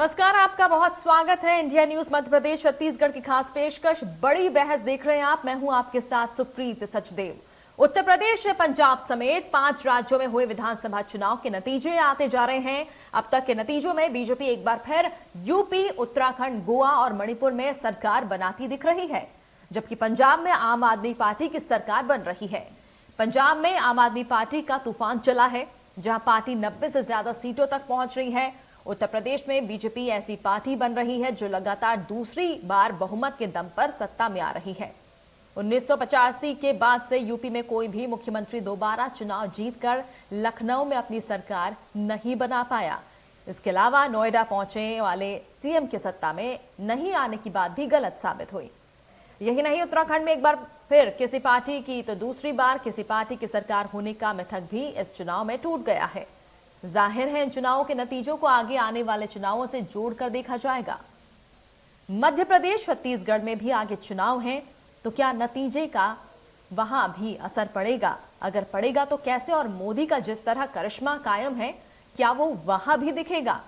नमस्कार, आपका बहुत स्वागत है इंडिया न्यूज मध्य प्रदेश छत्तीसगढ़ की खास पेशकश। बड़ी बहस देख रहे हैं आप। मैं हूं आपके साथ सुप्रीत सचदेव। उत्तर प्रदेश, पंजाब समेत 5 राज्यों में हुए विधानसभा चुनाव के नतीजे आते जा रहे हैं। अब तक के नतीजों में बीजेपी एक बार फिर यूपी, उत्तराखंड, गोवा और मणिपुर में सरकार बनाती दिख रही है, जबकि पंजाब में आम आदमी पार्टी की सरकार बन रही है। पंजाब में आम आदमी पार्टी का तूफान चला है, जहां पार्टी 90 से ज्यादा सीटों तक पहुंच रही है। उत्तर प्रदेश में बीजेपी ऐसी पार्टी बन रही है जो लगातार दूसरी बार बहुमत के दम पर सत्ता में आ रही है। 1985 के बाद से यूपी में कोई भी मुख्यमंत्री दोबारा चुनाव जीतकर लखनऊ में अपनी सरकार नहीं बना पाया। इसके अलावा नोएडा पहुंचे वाले सीएम की सत्ता में नहीं आने की बात भी गलत साबित हुई। यही नहीं, उत्तराखंड में एक बार फिर किसी पार्टी की तो दूसरी बार किसी पार्टी की सरकार होने का मिथक भी इस चुनाव में टूट गया है। जाहिर है इन चुनावों के नतीजों को आगे आने वाले चुनावों से जोड़कर देखा जाएगा। मध्य प्रदेश, छत्तीसगढ़ में भी आगे चुनाव हैं, तो क्या नतीजे का वहां भी असर पड़ेगा? अगर पड़ेगा तो कैसे? और मोदी का जिस तरह करिश्मा कायम है, क्या वो वहां भी दिखेगा?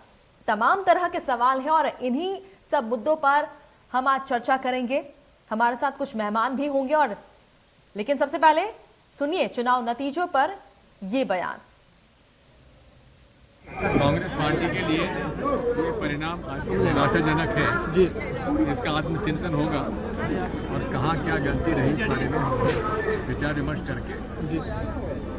तमाम तरह के सवाल हैं और इन्हीं सब मुद्दों पर हम आज चर्चा करेंगे। हमारे साथ कुछ मेहमान भी होंगे लेकिन सबसे पहले सुनिए चुनाव नतीजों पर ये बयान। कांग्रेस पार्टी के लिए ये परिणाम निराशाजनक है जी। इसका आत्मचिंतन होगा और कहाँ क्या गलती रही इस बारे में हम विचार विमर्श करके जी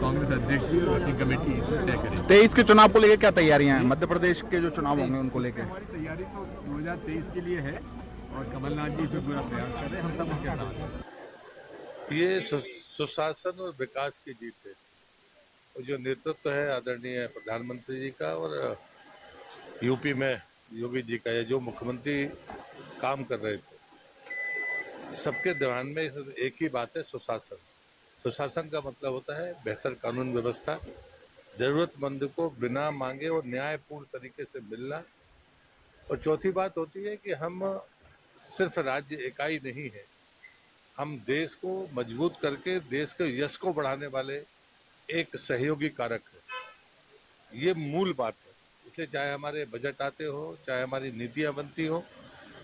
कांग्रेस अध्यक्ष जी और अपनी कमेटी इसमें तय करेगी। 23 के चुनाव को लेकर क्या तैयारियां हैं? मध्य प्रदेश के जो चुनाव होंगे उनको लेकर हमारी तैयारी तो 2023 के लिए है और कमलनाथ जी इसमें पूरा प्रयास कर रहे हैं, हम सब उनके साथ। ये सुशासन और विकास की जीत है। जो नेतृत्व है आदरणीय प्रधानमंत्री जी का और यूपी में योगी जी का, जो मुख्यमंत्री काम कर रहे थे, सबके ध्यान में एक ही बात है, सुशासन। सुशासन का मतलब होता है बेहतर कानून व्यवस्था, जरूरतमंद को बिना मांगे और न्यायपूर्ण तरीके से मिलना। और चौथी बात होती है कि हम सिर्फ राज्य इकाई नहीं है, हम देश को मजबूत करके देश के यश को बढ़ाने वाले एक सहयोगी कारक है। ये मूल बात है। इसलिए चाहे हमारे बजट आते हो, चाहे हमारी नीतियां बनती हो,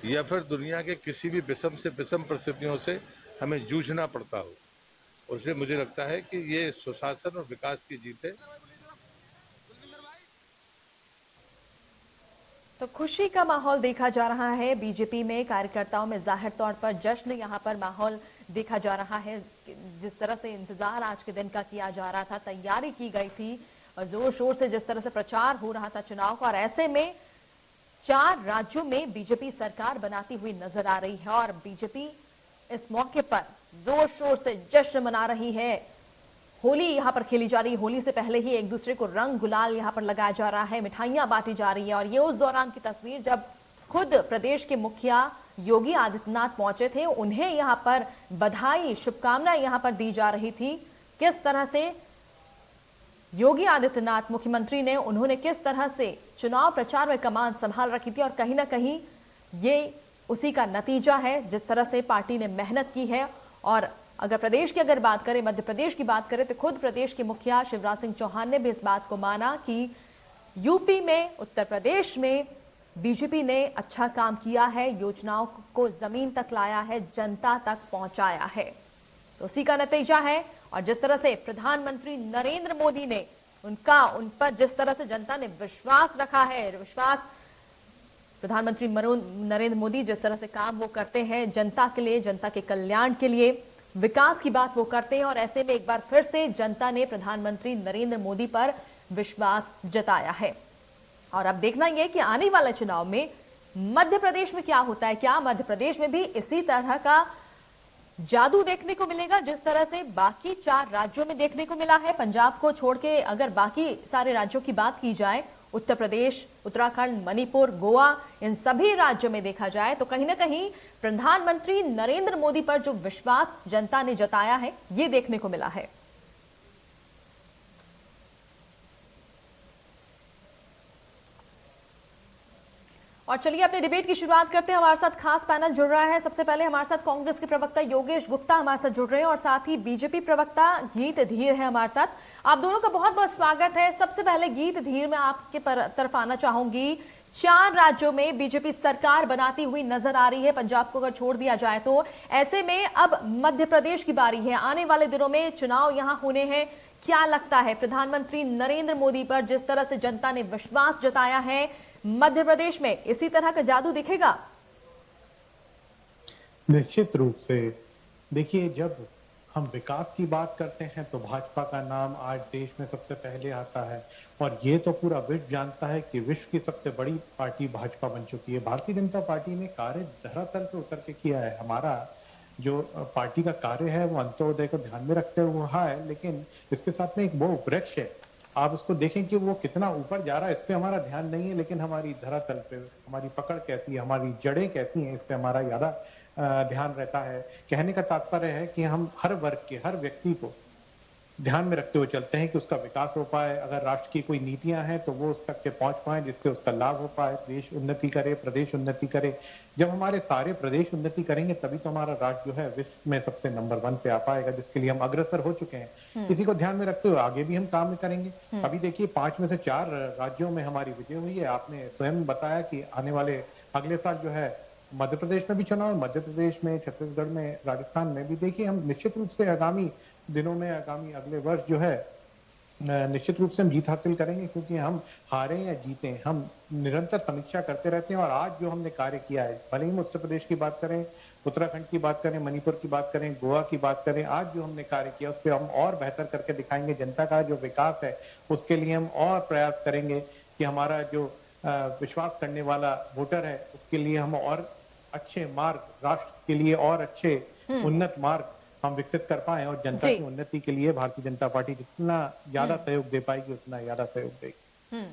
या फिर दुनिया के किसी भी विषम से विषम परिस्थितियों से हमें जूझना पड़ता हो, उससे मुझे लगता है कि ये सुशासन और विकास की जीत है। तो खुशी का माहौल देखा जा रहा है बीजेपी में, कार्यकर्ताओं में जाहिर तौर पर जश्न यहाँ पर माहौल देखा जा रहा है। जिस तरह से इंतजार आज के दिन का किया जा रहा था, तैयारी की गई थी और जोर शोर से जिस तरह से प्रचार हो रहा था चुनाव का, और ऐसे में 4 राज्यों में बीजेपी सरकार बनाती हुई नजर आ रही है और बीजेपी इस मौके पर जोर शोर से जश्न मना रही है। होली यहाँ पर खेली जा रही है। होली से पहले ही एक दूसरे को रंग गुलाल यहाँ पर लगाया जा रहा है, मिठाइयां बांटी जा रही है। और ये उस दौरान की तस्वीर जब खुद प्रदेश के मुखिया योगी आदित्यनाथ पहुंचे थे, उन्हें यहाँ पर बधाई, शुभकामनाएं यहाँ पर दी जा रही थी। किस तरह से योगी आदित्यनाथ मुख्यमंत्री ने, उन्होंने किस तरह से चुनाव प्रचार में कमान संभाल रखी थी, और कहीं ना कहीं ये उसी का नतीजा है, जिस तरह से पार्टी ने मेहनत की है। और अगर प्रदेश की बात करें, मध्य प्रदेश की बात करें, तो खुद प्रदेश के मुखिया शिवराज सिंह चौहान ने भी इस बात को माना कि यूपी में, उत्तर प्रदेश में बीजेपी ने अच्छा काम किया है, योजनाओं को जमीन तक लाया है, जनता तक पहुंचाया है। तो उसी का नतीजा है। और जिस तरह से प्रधानमंत्री नरेंद्र मोदी ने उन पर जिस तरह से जनता ने विश्वास रखा है, प्रधानमंत्री नरेंद्र मोदी जिस तरह से काम वो करते हैं जनता के लिए, जनता के कल्याण के लिए, विकास की बात वो करते हैं। और ऐसे में एक बार फिर से जनता ने प्रधानमंत्री नरेंद्र मोदी पर विश्वास जताया है। और अब देखना यह कि आने वाले चुनाव में मध्य प्रदेश में क्या होता है। क्या मध्य प्रदेश में भी इसी तरह का जादू देखने को मिलेगा जिस तरह से बाकी 4 राज्यों में देखने को मिला है? पंजाब को छोड़ के अगर बाकी सारे राज्यों की बात की जाए, उत्तर प्रदेश, उत्तराखंड, मणिपुर, गोवा, इन सभी राज्यों में देखा जाए तो कहीं ना कहीं प्रधानमंत्री नरेंद्र मोदी पर जो विश्वास जनता ने जताया है, ये देखने को मिला है। और चलिए अपने डिबेट की शुरुआत करते हैं। हमारे साथ खास पैनल जुड़ रहा है। सबसे पहले हमारे साथ कांग्रेस के प्रवक्ता योगेश गुप्ता हमारे साथ जुड़ रहे हैं और साथ ही बीजेपी प्रवक्ता गीत धीर है हमारे साथ। आप दोनों का बहुत बहुत स्वागत है। सबसे पहले गीत धीर, मैं आपके तरफ आना चाहूंगी 4 राज्यों में बीजेपी सरकार बनाती हुई नजर आ रही है, पंजाब को अगर छोड़ दिया जाए तो। ऐसे में अब मध्य प्रदेश की बारी है, आने वाले दिनों में चुनाव यहां होने हैं। क्या लगता है प्रधानमंत्री नरेंद्र मोदी पर जिस तरह से जनता ने विश्वास जताया है, मध्य प्रदेश में इसी तरह का जादू दिखेगा? निश्चित रूप से। देखिए, जब हम विकास की बात करते हैं तो भाजपा का नाम आज देश में सबसे पहले आता है, और ये तो पूरा विश्व जानता है कि विश्व की सबसे बड़ी पार्टी भाजपा बन चुकी है। भारतीय जनता पार्टी ने कार्य धरातल पर उतर के किया है। हमारा जो पार्टी का कार्य है वो अंत्योदय को ध्यान में रखते हुए है, लेकिन इसके साथ में एक वो वृक्ष है, आप उसको देखें कि वो कितना ऊपर जा रहा है, इस पे हमारा ध्यान नहीं है, लेकिन हमारी धरातल पे हमारी पकड़ कैसी है, हमारी जड़ें कैसी हैं, इस पे हमारा ज्यादा ध्यान रहता है। कहने का तात्पर्य है कि हम हर वर्ग के हर व्यक्ति को ध्यान में रखते हुए चलते हैं कि उसका विकास हो पाए। अगर राष्ट्र की कोई नीतियां हैं तो वो उस तक के पहुंच पाए जिससे उसका लाभ हो पाए, देश उन्नति करे, प्रदेश उन्नति करे। जब हमारे सारे प्रदेश उन्नति करेंगे तभी तो हमारा राज्य जो है विश्व में सबसे नंबर 1 पे आ पाएगा, जिसके लिए हम अग्रसर हो चुके हैं। इसी को ध्यान में रखते हुए आगे भी हम काम करेंगे। अभी देखिए 5 में से 4 राज्यों में हमारी विजय हुई है। आपने स्वयं बताया कि आने वाले अगले साल जो है मध्य प्रदेश में भी चुनाव, मध्य प्रदेश में, छत्तीसगढ़ में, राजस्थान में भी। देखिए, हम निश्चित रूप से आगामी दिनों में, आगामी अगले वर्ष जो है निश्चित रूप से हम जीत हासिल करेंगे, क्योंकि हम हारे या जीते हम निरंतर समीक्षा करते रहते हैं। और आज जो हमने कार्य किया है, भले ही हम उत्तर प्रदेश की बात करें, उत्तराखंड की बात करें, मणिपुर की बात करें, गोवा की बात करें, आज जो हमने कार्य किया उससे हम और बेहतर करके दिखाएंगे। जनता का जो विकास है उसके लिए हम और प्रयास करेंगे कि हमारा जो विश्वास करने वाला वोटर है उसके लिए हम और अच्छे मार्ग, राष्ट्र के लिए और अच्छे उन्नत मार्ग हम विकसित कर पाए, और जनता की उन्नति के लिए भारतीय जनता पार्टी जितना ज्यादा सहयोग दे पाएगी उतना ज्यादा सहयोग देगी।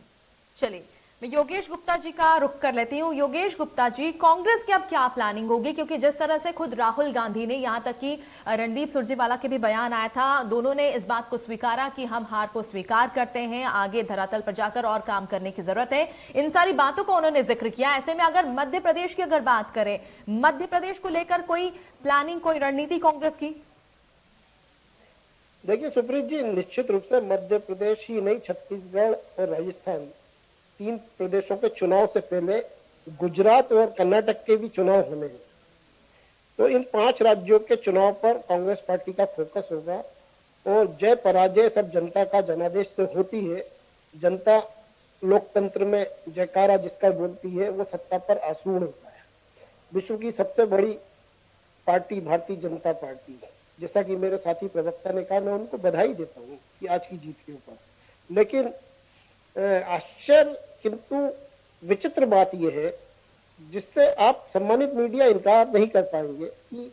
चलिए, मैं योगेश गुप्ता जी का रुख कर लेती हूँ। योगेश गुप्ता जी, कांग्रेस की अब क्या प्लानिंग होगी? क्योंकि जिस तरह से खुद राहुल गांधी ने, यहाँ तक कि रणदीप सुरजेवाला के भी बयान आया था, दोनों ने इस बात को स्वीकारा कि हम हार को स्वीकार करते हैं, आगे धरातल पर जाकर और काम करने की जरूरत है। इन सारी बातों को उन्होंने जिक्र किया। ऐसे में अगर मध्य प्रदेश की अगर बात करें, मध्य प्रदेश को लेकर कोई प्लानिंग, कोई रणनीति कांग्रेस की? देखिए सुप्रीत जी, निश्चित रूप से मध्य प्रदेश ही नहीं, छत्तीसगढ़ और राजस्थान, 3 प्रदेशों के चुनाव से पहले गुजरात और कर्नाटक के भी चुनाव होने हैं। तो इन 5 राज्यों के चुनाव पर कांग्रेस पार्टी का फोकस होगा, और जय पराजय सब जनता का जनादेश से होती है। जनता लोकतंत्र में जयकारा जिसका बोलती है वो सत्ता पर आसूड़ होता है। विश्व की सबसे बड़ी पार्टी भारतीय जनता पार्टी है, जैसा कि मेरे साथी प्रवक्ता ने कहा, मैं उनको बधाई देता हूँ कि आज की जीत के ऊपर। लेकिन आश्चर्य किंतु विचित्र बात यह है, जिससे आप सम्मानित मीडिया इनकार नहीं कर पाएंगे, कि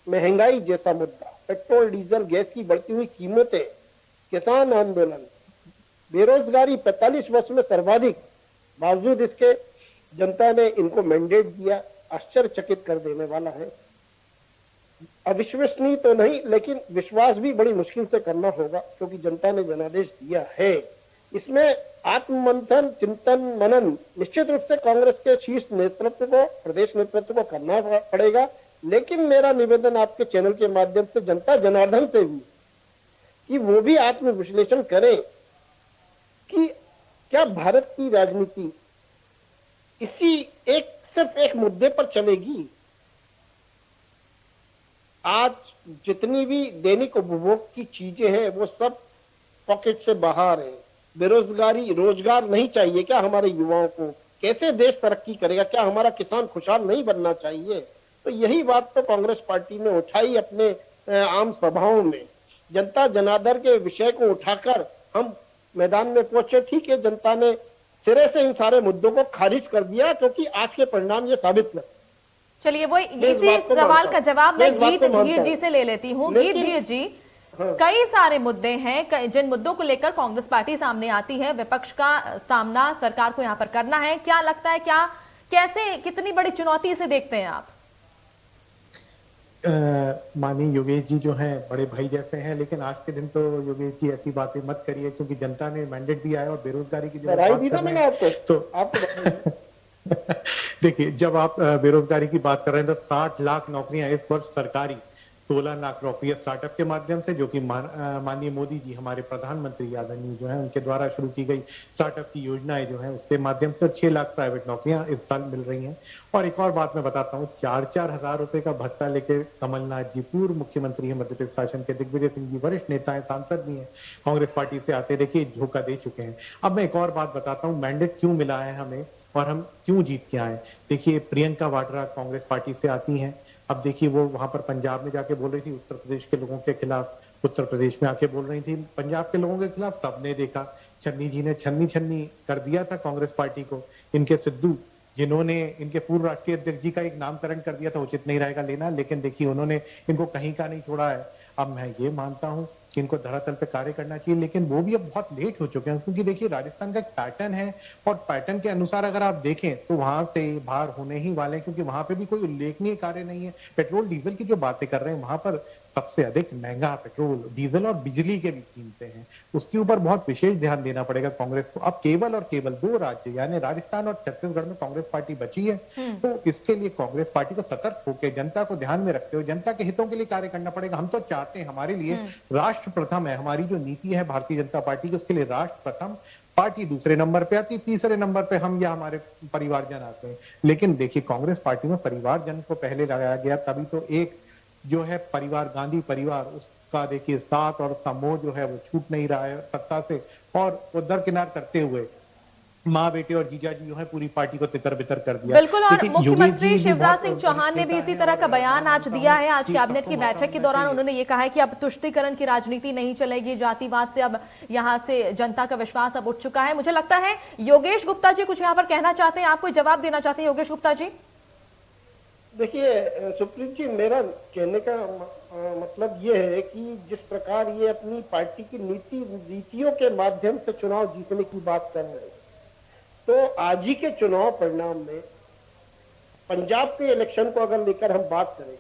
महंगाई जैसा मुद्दा, पेट्रोल डीजल गैस की बढ़ती हुई कीमतें, किसान आंदोलन, बेरोजगारी 45 वर्ष में सर्वाधिक, बावजूद इसके जनता ने इनको मैंडेट दिया। आश्चर्यचकित कर देने वाला है। अविश्वसनीय तो नहीं, लेकिन विश्वास भी बड़ी मुश्किल से करना होगा, क्योंकि जनता ने जनादेश दिया है। इसमें आत्ममंथन, चिंतन, मनन निश्चित रूप से कांग्रेस के शीर्ष नेतृत्व को, प्रदेश नेतृत्व को करना पड़ेगा। लेकिन मेरा निवेदन आपके चैनल के माध्यम से जनता जनार्दन से भी, कि वो भी आत्मविश्लेषण करें कि क्या भारत की राजनीति इसी सिर्फ एक मुद्दे पर चलेगी। आज जितनी भी दैनिक उपभोग की चीजें हैं वो सब पॉकेट से बाहर है। बेरोजगारी, रोजगार नहीं चाहिए क्या हमारे युवाओं को? कैसे देश तरक्की करेगा? क्या हमारा किसान खुशहाल नहीं बनना चाहिए? तो यही बात तो कांग्रेस पार्टी ने उठाई अपने आम सभाओं में। जनता जनार्दन के विषय को उठाकर हम मैदान में पहुंचे। ठीक है, जनता ने सिरे से इन सारे मुद्दों को खारिज कर दिया, क्योंकि आज के परिणाम ये साबित कर। चलिए, वो इसी सवाल का जवाब मैं गीत धीर जी से ले लेती हूँ। गीत धीर जी, कई सारे मुद्दे हैं जिन मुद्दों को लेकर कांग्रेस पार्टी सामने आती है, विपक्ष का सामना सरकार को यहाँ पर करना है। क्या लगता है, क्या कैसे, कितनी बड़ी चुनौती से देखते हैं आप? माननीय योगेश जी जो हैं बड़े भाई जैसे हैं, लेकिन आज के दिन तो योगेश जी ऐसी बातें मत करिए, क्योंकि जनता ने मैंडेट दिया है। और बेरोजगारी की जो बात कर रहे हैं तो देखिए, जब आप बेरोजगारी की बात कर रहे हैं तो 60 लाख नौकरियां इस वर्ष सरकारी 16 लाख रुपये स्टार्टअप के माध्यम से, जो कि माननीय मोदी जी हमारे प्रधानमंत्री आदरणीय जो है उनके द्वारा शुरू की गई स्टार्टअप की योजनाएं जो है उसके माध्यम से 6 लाख प्राइवेट नौकरियां इस साल मिल रही हैं। और एक और बात मैं बताता हूँ, 4-4 हजार रुपए का भत्ता लेके कमलनाथ जी, पूर्व मुख्यमंत्री है मध्य प्रदेश शासन के, दिग्विजय सिंह जी वरिष्ठ नेता है, सांसद भी है, कांग्रेस पार्टी से आते देखिए धोखा दे चुके हैं। अब मैं एक और बात बताता हूँ, मैंडेट क्यों मिला है हमें और हम क्यों जीत के आए। देखिए प्रियंका वाड्रा कांग्रेस पार्टी से आती हैं, अब देखिए वो वहां पर पंजाब में जाके बोल रही थी उत्तर प्रदेश के लोगों के खिलाफ, उत्तर प्रदेश में आके बोल रही थी पंजाब के लोगों के खिलाफ, सबने देखा छन्नी जी ने छन्नी कर दिया था कांग्रेस पार्टी को। इनके सिद्धू जिन्होंने इनके पूर्व राष्ट्रीय अध्यक्ष जी का एक नामकरण कर दिया था, उचित नहीं रहेगा लेना, लेकिन देखिए उन्होंने इनको कहीं का नहीं छोड़ा है। अब मैं ये मानता हूं कि इनको धरातल पे कार्य करना चाहिए, लेकिन वो भी अब बहुत लेट हो चुके हैं, क्योंकि देखिए राजस्थान का एक पैटर्न है और पैटर्न के अनुसार अगर आप देखें तो वहां से बाहर होने ही वाले हैं, क्योंकि वहां पे भी कोई उल्लेखनीय कार्य नहीं है। पेट्रोल डीजल की जो बातें कर रहे हैं, वहां पर सबसे अधिक महंगा पेट्रोल डीजल और बिजली के भी कीमतें हैं, उसके ऊपर बहुत विशेष ध्यान देना पड़ेगा कांग्रेस को। अब केवल और केवल 2 राज्य यानी राजस्थान और छत्तीसगढ़ में कांग्रेस पार्टी बची है, तो इसके लिए कांग्रेस पार्टी को सतर्क होकर जनता को ध्यान में रखते हुए जनता के हितों के लिए कार्य करना पड़ेगा। हम तो चाहते हैं, हमारे लिए राष्ट्र प्रथम है, हमारी जो नीति है भारतीय जनता पार्टी की, उसके लिए राष्ट्र प्रथम, पार्टी दूसरे नंबर पे आती, तीसरे नंबर पे हम या हमारे परिवारजन आते हैं। लेकिन देखिए कांग्रेस पार्टी में परिवारजन को पहले लगाया गया, तभी तो एक जो है परिवार, गांधी परिवार, उसका देखिए साथ और उसका मोह जो है वो छूट नहीं रहा है सत्ता से, और वो दरकिनार करते हुए माँ बेटे और जीजा जी जो है पूरी पार्टी को तितर बितर कर दिया। बिल्कुल, और मुख्यमंत्री शिवराज सिंह चौहान ने भी इसी तरह का बयान आज दिया है। आज कैबिनेट की बैठक के दौरान उन्होंने ये कहा है कि अब तुष्टीकरण की राजनीति नहीं चलेगी, जातिवाद से अब यहाँ से जनता का विश्वास अब उठ चुका है। मुझे लगता है योगेश गुप्ता जी कुछ यहाँ पर कहना चाहते हैं, आप कोई जवाब देना चाहते हैं योगेश गुप्ता जी? देखिए सुप्रीत जी, मेरा कहने का मतलब ये है कि जिस प्रकार ये अपनी पार्टी की नीतियों के माध्यम से चुनाव जीतने की बात कर रहे हैं, तो आज ही के चुनाव परिणाम में पंजाब के इलेक्शन को अगर लेकर हम बात करें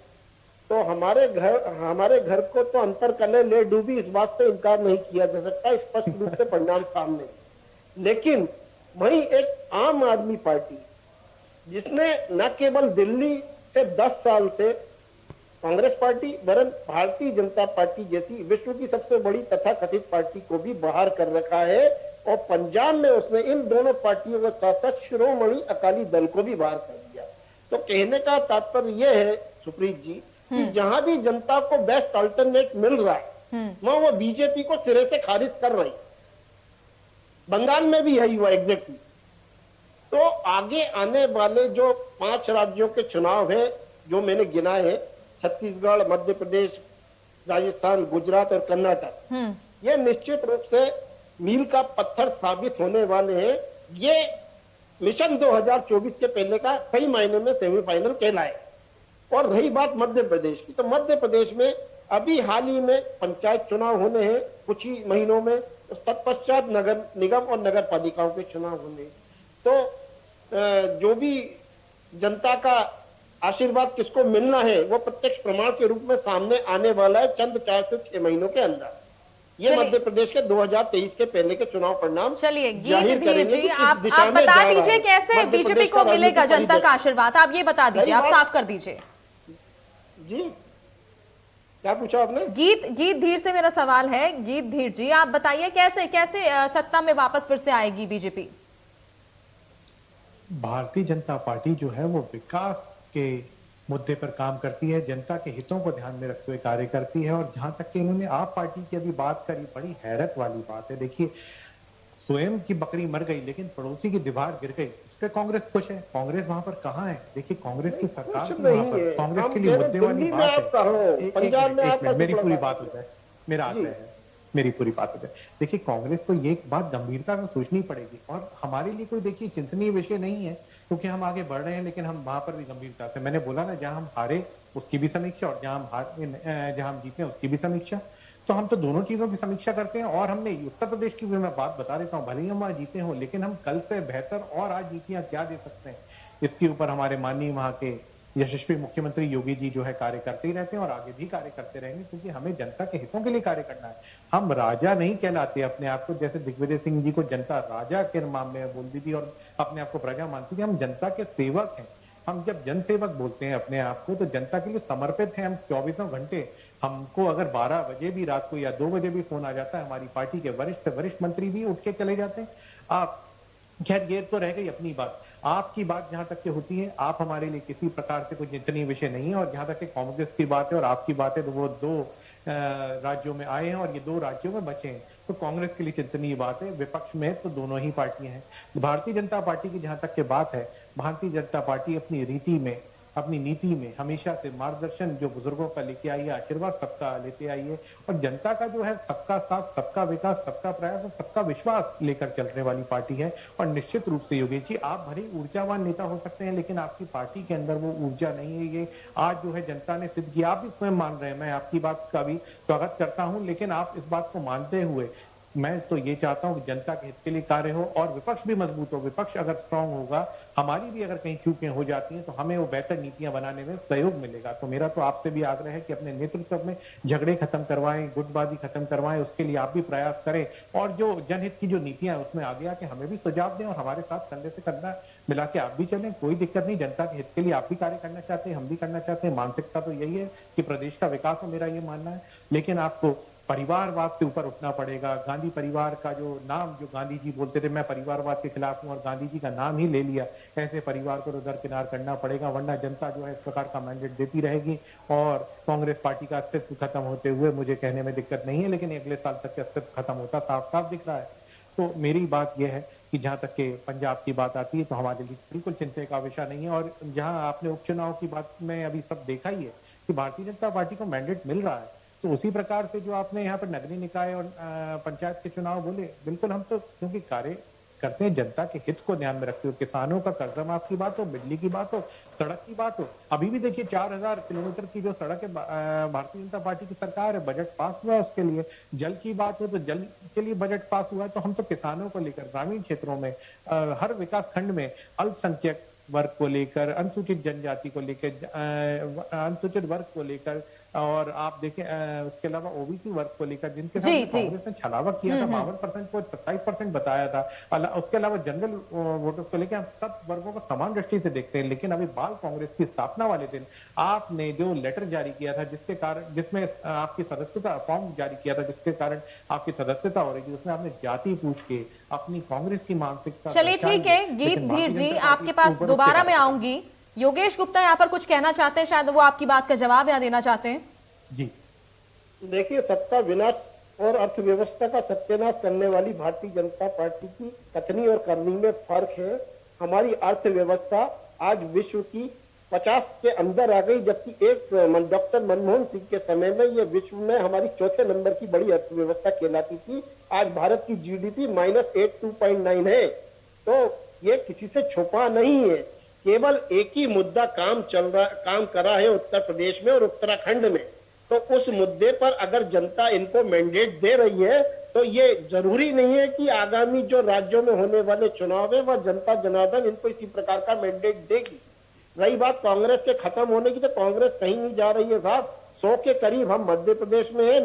तो हमारे घर को तो अंतर कले ले डूबी, इस बात से इनकार नहीं किया जा सकता, स्पष्ट रूप से परिणाम सामने। लेकिन वहीं एक आम आदमी पार्टी जिसने न केवल दिल्ली से 10 साल से कांग्रेस पार्टी वरन भारतीय जनता पार्टी जैसी विश्व की सबसे बड़ी तथाकथित पार्टी को भी बाहर कर रखा है, और पंजाब में उसने इन दोनों पार्टियों के साथ साथ शिरोमणि अकाली दल को भी बाहर कर दिया। तो कहने का तात्पर्य यह है सुप्रीत जी कि जहां भी जनता को बेस्ट अल्टरनेट मिल रहा है वहां वो बीजेपी को सिरे से खारिज कर रही। बंगाल में भी यही हुआ एग्जैक्टली। तो आगे आने वाले जो 5 राज्यों के चुनाव है जो मैंने गिनाए हैं, छत्तीसगढ़, मध्य प्रदेश, राजस्थान, गुजरात और कर्नाटक, ये निश्चित रूप से मील का पत्थर साबित होने वाले हैं। ये मिशन 2024 के पहले का सही मायने में सेमीफाइनल कहलाए। और रही बात मध्य प्रदेश की, तो मध्य प्रदेश में अभी हाल ही में पंचायत चुनाव होने हैं कुछ ही महीनों में, तत्पश्चात नगर निगम और नगर पालिकाओं के चुनाव होने। तो जो भी जनता का आशीर्वाद किसको मिलना है वो प्रत्यक्ष प्रमाण के रूप में सामने आने वाला है चंद 4 से 6 महीनों के अंदर। ये मध्य प्रदेश के 2023 के पहले के चुनाव परिणाम। चलिए गीत धीर जी, आप बता दीजिए कैसे बीजेपी को मिलेगा जनता का आशीर्वाद, आप ये बता दीजिए, आप साफ कर दीजिए जी। क्या पूछा आपने? गीत धीर से मेरा सवाल है। गीत धीर जी, आप बताइए कैसे सत्ता में वापस फिर से आएगी बीजेपी? भारतीय जनता पार्टी जो है वो विकास के मुद्दे पर काम करती है, जनता के हितों को ध्यान में रखते हुए कार्य करती है। और जहां तक कि इन्होंने आप पार्टी की अभी बात करी, बड़ी हैरत वाली बात है। देखिए स्वयं की बकरी मर गई लेकिन पड़ोसी की दीवार गिर गई, इस पे कांग्रेस खुश है। कांग्रेस वहां पर कहाँ है? देखिए कांग्रेस की सरकार वहां पर, कांग्रेस के लिए मुद्दे वाली बात है। मेरी पूरी बात हो जाए, मेरा आग्रह है, मेरी पूरी बात हो जाए। देखिए कांग्रेस को ये बात गंभीरता से सोचनी पड़ेगी, और हमारे लिए कोई देखिए चिंतनीय विषय नहीं है क्योंकि हम आगे बढ़ रहे हैं, लेकिन हम वहां पर भी गंभीरता से, मैंने बोला ना, जहां हम हारे उसकी भी समीक्षा और जहां हम जीते उसकी भी समीक्षा। तो हम तो दोनों चीजों की समीक्षा करते हैं। और हमने उत्तर प्रदेश की भी मैं बात बता देता हूँ, भले ही हम वहां जीते हों लेकिन हम कल से बेहतर और आज नीतियां क्या दे सकते हैं, इसके ऊपर हमारे माननीय वहां के यशस्वी मुख्यमंत्री योगी जी जो है कार्य करते ही रहते हैं और आगे भी कार्य करते रहेंगे, क्योंकि हमें जनता के हितों के लिए कार्य करना है। हम राजा नहीं कहलाते अपने आप को, जैसे दिग्विजय सिंह जी को जनता राजा के मामले में बोलती थी और अपने आप को प्रजा मानती थी। हम जनता के सेवक हैं, हम जब जनसेवक बोलते हैं अपने आप को, तो जनता के लिए समर्पित हैं हम 24 घंटे। हमको अगर 12 बजे भी रात को या 2 बजे भी फोन आ जाता है, हमारी पार्टी के वरिष्ठ से वरिष्ठ मंत्री भी उठ के चले जाते हैं। आप खैर ये तो रह गई अपनी बात। आपकी बात जहां तक के होती है, आप हमारे लिए किसी प्रकार से कोई चिंतनीय विषय नहीं है। और जहां तक के कांग्रेस की बात है और आपकी बात है, तो वो 2 राज्यों में आए हैं और ये 2 राज्यों में बचे हैं, तो कांग्रेस के लिए चिंतनीय बात है। विपक्ष में तो दोनों ही पार्टियां हैं। भारतीय जनता पार्टी की जहां तक के बात है, भारतीय जनता पार्टी अपनी रीति में, अपनी नीति में हमेशा से मार्गदर्शन जो बुजुर्गों का लेके आई है, आशीर्वाद सबका लेते आई है, और जनता का जो है सबका साथ, सबका विकास, सबका प्रयास और सबका विश्वास लेकर चलने वाली पार्टी है। और निश्चित रूप से योगेश जी, आप भले ऊर्जावान नेता हो सकते हैं, लेकिन आपकी पार्टी के अंदर वो ऊर्जा नहीं है। ये आज जो है जनता ने सिद्ध किया। आप भी स्वयं मान रहे हैं, मैं आपकी बात का भी स्वागत करता हूं, लेकिन आप इस बात को मानते हुए मैं तो ये चाहता हूं कि जनता के हित के लिए कार्य हो और विपक्ष भी मजबूत हो। विपक्ष अगर स्ट्रांग होगा, हमारी भी अगर कहीं चूकें हो जाती हैं, तो हमें वो बेहतर नीतियां बनाने में सहयोग मिलेगा। तो मेरा तो आपसे भी आग्रह है कि अपने नेतृत्व में झगड़े खत्म करवाएं, गुटबाजी खत्म करवाएं, उसके लिए आप भी प्रयास करें। और जो जनहित की जो नीतियां हैं उसमें आगे आके हमें भी सुझाव दें और हमारे साथ कंधे से कंधा मिला के आप भी चलें। कोई दिक्कत नहीं, जनता के हित के लिए आप भी कार्य करना चाहते हैं, हम भी करना चाहते हैं। मानसिकता तो यही है कि प्रदेश का विकास हो, मेरा ये मानना है। लेकिन आपको परिवारवाद से ऊपर उठना पड़ेगा। गांधी परिवार का जो नाम, जो गांधी जी बोलते थे मैं परिवारवाद के खिलाफ हूं, और गांधी जी का नाम ही ले लिया, ऐसे परिवार को दरकिनार करना पड़ेगा, वरना जनता जो है इस प्रकार का मैंडेट देती रहेगी और कांग्रेस पार्टी का अस्तित्व खत्म होते हुए मुझे कहने में दिक्कत नहीं है, लेकिन अगले साल तक के अस्तित्व खत्म होता साफ साफ दिख रहा है। तो मेरी बात यह है कि जहां तक के पंजाब की बात आती है, तो हमारे लिए बिल्कुल चिंता का विषय नहीं है। और जहां आपने उपचुनाव की बात में अभी सब देखा ही है कि भारतीय जनता पार्टी को मैंडेट मिल रहा है, तो उसी प्रकार से जो आपने यहाँ पर नगरीय निकाय और पंचायत के चुनाव बोले, बिल्कुल हम तो क्योंकि कार्य करते हैं जनता के हित को ध्यान में रखते हुए। किसानों का कर्जा माफ की बात हो, बिजली की बात हो, सड़क की बात हो, अभी भी देखिए 4000 किलोमीटर की जो सड़क है, भारतीय जनता पार्टी की सरकार है, बजट पास हुआ है उसके लिए। जल की बात हो तो जल के लिए बजट पास हुआ है। तो हम तो किसानों को लेकर, ग्रामीण क्षेत्रों में, हर विकास खंड में, अल्पसंख्यक वर्ग को लेकर, अनुसूचित जनजाति को लेकर, अनुसूचित वर्ग को लेकर, और आप देखें उसके अलावा ओबीसी वर्ग को लेकर, जिनके साथ कांग्रेस ने छलावा किया था, 52% को 27% बताया था। उसके अलावा जनरल वोटर्स को लेकर हम सब वर्गों को समान दृष्टि से देखते हैं। लेकिन अभी बाल कांग्रेस की स्थापना वाले दिन आपने जो लेटर जारी किया था, जिसके कारण, जिसमें आपकी सदस्यता फॉर्म जारी किया था, जिसके कारण आपकी सदस्यता हो रही थी, उसमें आपने जाति पूछ के अपनी कांग्रेस की मानसिकता। चलिए ठीक है गीत धीर जी, आपके पास दोबारा मैं आऊंगी। योगेश गुप्ता यहाँ पर कुछ कहना चाहते हैं, शायद वो आपकी बात का जवाब यहाँ देना चाहते हैं। जी देखिए, सबका विनाश और अर्थव्यवस्था का सत्यानाश करने वाली भारतीय जनता पार्टी की कथनी और करनी में फर्क है। हमारी अर्थव्यवस्था आज विश्व की 50 के अंदर आ गई, जबकि एक डॉक्टर मनमोहन सिंह के समय में ये विश्व में हमारी चौथे नंबर की बड़ी अर्थव्यवस्था कहलाती थी। आज भारत की जीडीपी -82.9 है। तो ये किसी से छुपा नहीं है, केवल एक ही मुद्दा काम करा है उत्तर प्रदेश में और उत्तराखंड में। तो उस मुद्दे पर अगर जनता इनको मैंडेट दे रही है, तो ये जरूरी नहीं है कि आगामी जो राज्यों में होने वाले चुनाव है वह जनता जनार्दन इनको इसी प्रकार का मैंडेट देगी। रही बात कांग्रेस के खत्म होने की, तो कांग्रेस कहीं नहीं जा रही है साहब। 100 के करीब हम मध्य प्रदेश में है,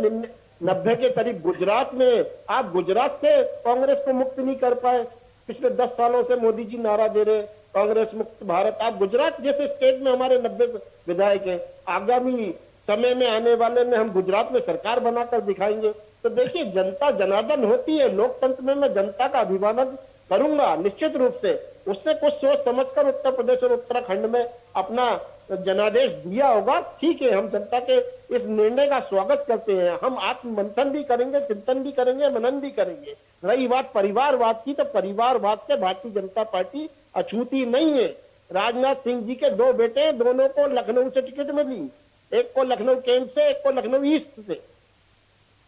90 के करीब गुजरात में है। आप गुजरात से कांग्रेस को मुक्त नहीं कर पाए। पिछले 10 सालों से मोदी जी नारा दे रहे कांग्रेस मुक्त भारत। आप गुजरात जैसे स्टेट में हमारे 90 विधायक हैं। आगामी समय में आने वाले में हम गुजरात में सरकार बनाकर दिखाएंगे। तो देखिए, जनता जनार्दन होती है। लोकतंत्र में मैं जनता का अभिवादन करूंगा निश्चित रूप से। उसने कुछ सोच समझकर उत्तर प्रदेश और उत्तराखंड में अपना जनादेश दिया होगा, ठीक है। हम जनता के इस निर्णय का स्वागत करते हैं। हम आत्ममंथन भी करेंगे, चिंतन भी करेंगे, मनन भी करेंगे। रही बात परिवारवाद की, तो परिवारवाद से भारतीय जनता पार्टी अछूती नहीं है। राजनाथ सिंह जी के 2 बेटे, दोनों को लखनऊ से टिकट मिली, एक को लखनऊ कैंट से, एक को लखनऊ ईस्ट से।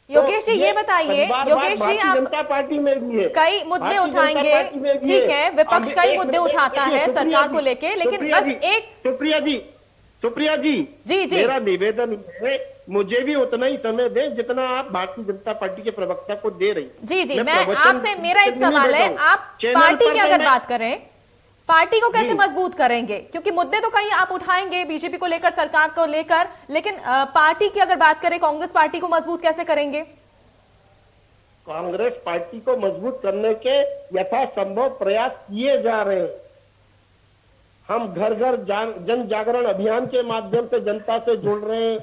योगेश जी ये बताइए, योगेश जी आप जनता पार्टी में भी है, कई मुद्दे उठाएंगे, ठीक है, विपक्ष कई मुद्दे उठाता है सरकार को लेके, लेकिन बस एक सुप्रिया जी जी मेरा निवेदन है, मुझे भी उतना ही समय दें जितना आप भारतीय जनता पार्टी के प्रवक्ता को दे रही। जी मैं आपसे, मेरा एक सवाल है, आप पार्टी की अगर बात करें, पार्टी को कैसे मजबूत करेंगे? क्योंकि मुद्दे तो कहीं आप उठाएंगे बीजेपी को लेकर, सरकार को लेकर, लेकिन पार्टी की अगर बात करें, कांग्रेस पार्टी को मजबूत कैसे करेंगे? कांग्रेस पार्टी को मजबूत करने के यथासंभव प्रयास किए जा रहे हैं। हम घर घर जन जागरण अभियान के माध्यम से जनता से जुड़ रहे हैं,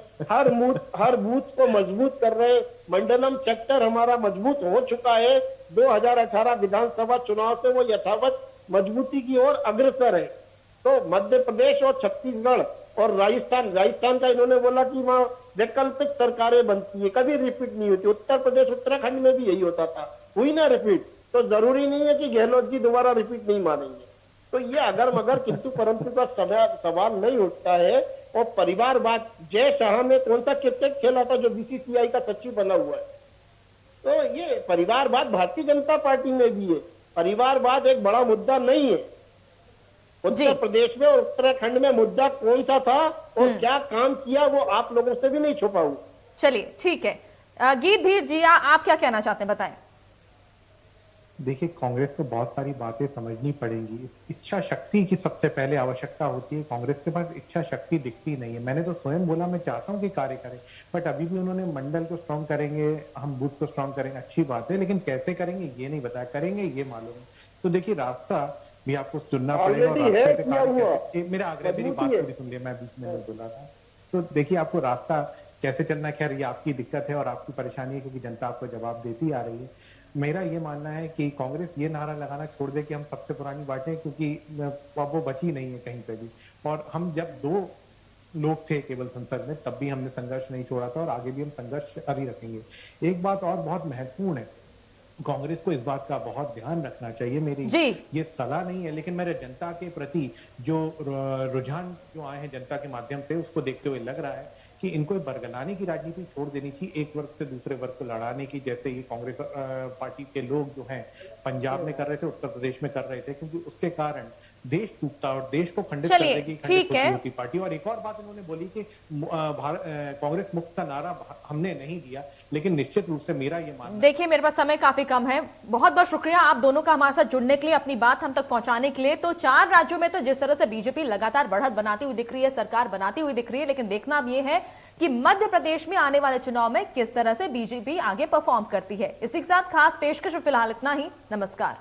हर बूथ को मजबूत कर रहे हैं। मंडलम सेक्टर हमारा मजबूत हो चुका है। 2018 विधानसभा चुनाव से वो यथावत मजबूती की ओर अग्रसर है। तो मध्य प्रदेश और छत्तीसगढ़ और राजस्थान का इन्होंने बोला कि वहाँ वैकल्पिक सरकारें बनती है, कभी रिपीट नहीं होती। उत्तर प्रदेश उत्तराखंड में भी यही होता था, हुई ना रिपीट। तो जरूरी नहीं है कि गहलोत जी दोबारा रिपीट नहीं मानेंगे। तो ये अगर मगर किंतु परंतु का सवाल नहीं उठता है। और परिवारवाद, जय शाह ने कौन सा क्रिकेट खेला था जो बीसीसीआई का सचिव बना हुआ है? तो ये परिवारवाद भारतीय जनता पार्टी में भी है। परिवारवाद एक बड़ा मुद्दा नहीं है। उत्तर प्रदेश में और उत्तराखंड में मुद्दा कौन सा था और क्या काम किया वो आप लोगों से भी नहीं छुपा हूं। चलिए ठीक है, गीत धीर जी आप क्या कहना चाहते हैं, बताएं। देखिए, कांग्रेस को बहुत सारी बातें समझनी पड़ेंगी। इच्छा शक्ति की सबसे पहले आवश्यकता होती है। कांग्रेस के पास इच्छा शक्ति दिखती नहीं है। मैंने तो स्वयं बोला मैं चाहता हूं कि कार्य करें, बट अभी भी उन्होंने मंडल को स्ट्रॉन्ग करेंगे, हम बूथ को स्ट्रॉन्ग करेंगे, अच्छी बात है, लेकिन कैसे करेंगे ये नहीं बताया। करेंगे ये मालूम है। तो देखिए, रास्ता भी आपको चुनना पड़ेगा और रास्ते पे कार्य। मेरा आग्रह, मेरी बात पूरी सुन लिया, मैं बीच में नहीं बोला था। तो देखिए, आपको रास्ता कैसे चलना, खैर ये आपकी दिक्कत है और आपकी परेशानी है, क्योंकि जनता आपको जवाब देती आ रही है। मेरा ये मानना है कि कांग्रेस ये नारा लगाना छोड़ दे कि हम सबसे पुरानी बातें, क्योंकि अब वो बची नहीं है कहीं पे भी। और हम जब 2 लोग थे केवल संसद में, तब भी हमने संघर्ष नहीं छोड़ा था और आगे भी हम संघर्ष जारी रखेंगे। एक बात और बहुत महत्वपूर्ण है, कांग्रेस को इस बात का बहुत ध्यान रखना चाहिए। मेरी ये सलाह नहीं है, लेकिन मेरे जनता के प्रति जो रुझान जो आए हैं जनता के माध्यम से, उसको देखते हुए लग रहा है कि इनको बरगलाने की राजनीति छोड़ देनी चाहिए, एक वर्ग से दूसरे वर्ग को लड़ाने की, जैसे ये कांग्रेस पार्टी के लोग जो हैं पंजाब में कर रहे थे, उत्तर प्रदेश में कर रहे थे, क्योंकि उसके कारण देश टूटता और देश को खंडित कर देगी खंडित पार्टी। और एक और बात उन्होंने बोली कि कांग्रेस मुक्त का नारा हमने नहीं दिया, लेकिन निश्चित रूप से मेरा ये मानना। देखिए, मेरे पास समय काफी कम है। बहुत बहुत शुक्रिया आप दोनों का हमारे साथ जुड़ने के लिए, अपनी बात हम तक पहुंचाने के लिए। तो 4 राज्यों में तो जिस तरह से बीजेपी लगातार बढ़त बनाती हुई दिख रही है, सरकार बनाती हुई दिख रही है, लेकिन देखना अब ये है कि मध्य प्रदेश में आने वाले चुनाव में किस तरह से बीजेपी आगे परफॉर्म करती है। इसी के साथ खास पेशकश फिलहाल इतना ही। नमस्कार।